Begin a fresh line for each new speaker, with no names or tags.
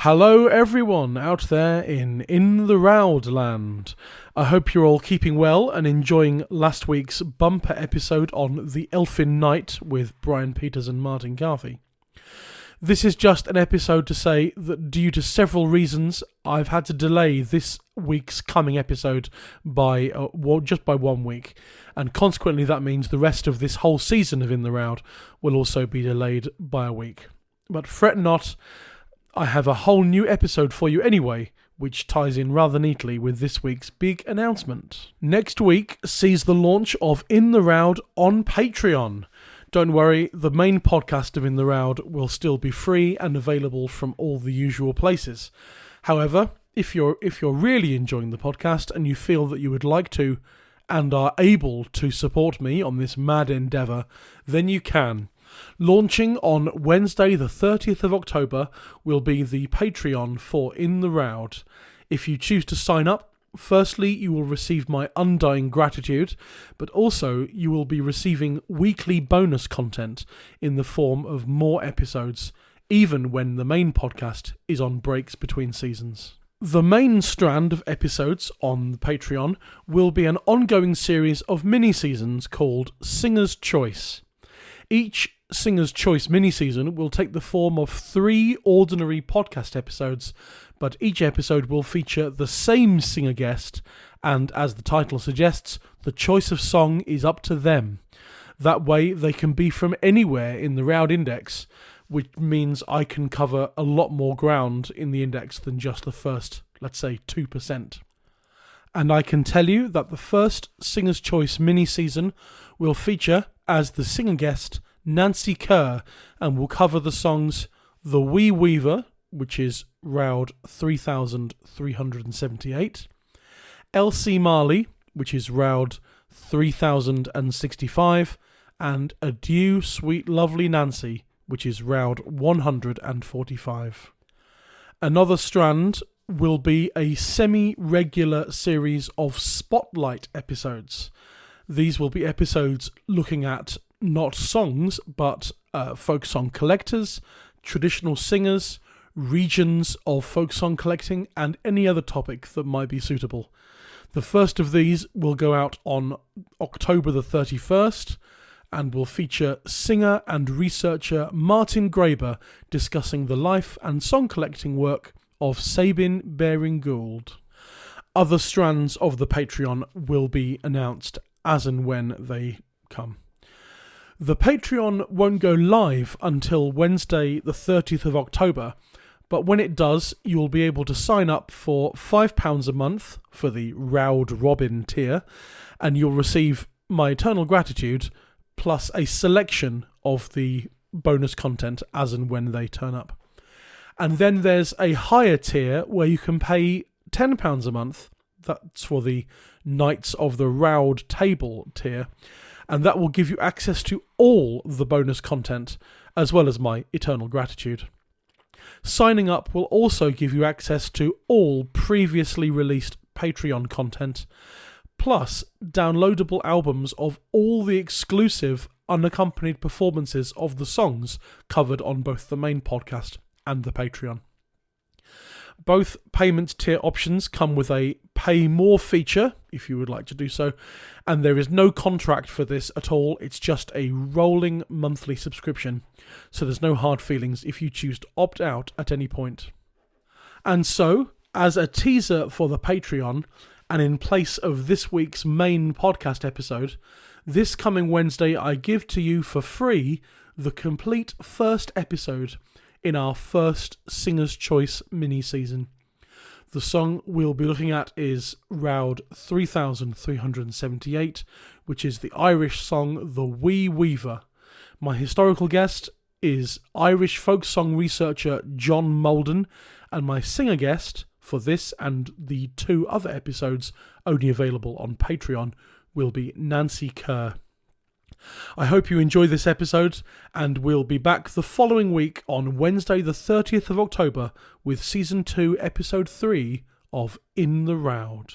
Hello everyone out there in the Roud land. I hope you're all keeping well and enjoying last week's bumper episode on The Elfin Knight with Brian Peters and Martin Carthy. This is just an episode to say that due to several reasons, I've had to delay this week's coming episode by 1 week, and consequently that means the rest of this whole season of In the Roud will also be delayed by a week. But fret not, I have a whole new episode for you anyway, which ties in rather neatly with this week's big announcement. Next week sees the launch of In the Roud on Patreon. Don't worry, the main podcast of In the Roud will still be free and available from all the usual places. However, if you're really enjoying the podcast and you feel that you would like to and are able to support me on this mad endeavour, then you can. Launching on Wednesday the 30th of October will be the Patreon for In the Roud. If you choose to sign up, firstly you will receive my undying gratitude, but also you will be receiving weekly bonus content in the form of more episodes, even when the main podcast is on breaks between seasons. The main strand of episodes on the Patreon will be an ongoing series of mini-seasons called Singer's Choice. Each Singer's Choice mini-season will take the form of 3 ordinary podcast episodes, but each episode will feature the same singer guest, and as the title suggests, the choice of song is up to them. That way they can be from anywhere in the Roud Index, which means I can cover a lot more ground in the index than just the first, let's say, 2%. And I can tell you that the first Singer's Choice mini-season will feature, as the singer guest, Nancy Kerr, and will cover the songs The Wee Weaver, which is Roud 3378, Elsie Marley, which is Roud 3065, and Adieu Sweet Lovely Nancy, which is Roud 145. Another strand will be a semi-regular series of spotlight episodes. These will be episodes looking at not songs, but folk song collectors, traditional singers, regions of folk song collecting, and any other topic that might be suitable. The first of these will go out on October the 31st and will feature singer and researcher Martin Graeber discussing the life and song collecting work of Sabin Baring Gould. Other strands of the Patreon will be announced as and when they come. The Patreon won't go live until Wednesday the 30th of October, but when it does, you'll be able to sign up for £5 a month for the Roud Robin tier, and you'll receive my eternal gratitude plus a selection of the bonus content as and when they turn up. And then there's a higher tier where you can pay £10 a month. That's for the Knights of the Roud Table tier, and that will give you access to all the bonus content, as well as my eternal gratitude. Signing up will also give you access to all previously released Patreon content, plus downloadable albums of all the exclusive unaccompanied performances of the songs covered on both the main podcast and the Patreon. Both payment tier options come with a pay more feature, if you would like to do so, and there is no contract for this at all. It's just a rolling monthly subscription, so there's no hard feelings if you choose to opt out at any point. And so, as a teaser for the Patreon, and in place of this week's main podcast episode, this coming Wednesday I give to you for free the complete first episode in our first Singer's Choice mini-season. The song we'll be looking at is Roud 3378, which is the Irish song The Wee Weaver. My historical guest is Irish folk song researcher John Molden, and my singer guest for this and the 2 other episodes only available on Patreon will be Nancy Kerr. I hope you enjoy this episode, and we'll be back the following week on Wednesday the 30th of October with Season 2, Episode 3 of In the Roud.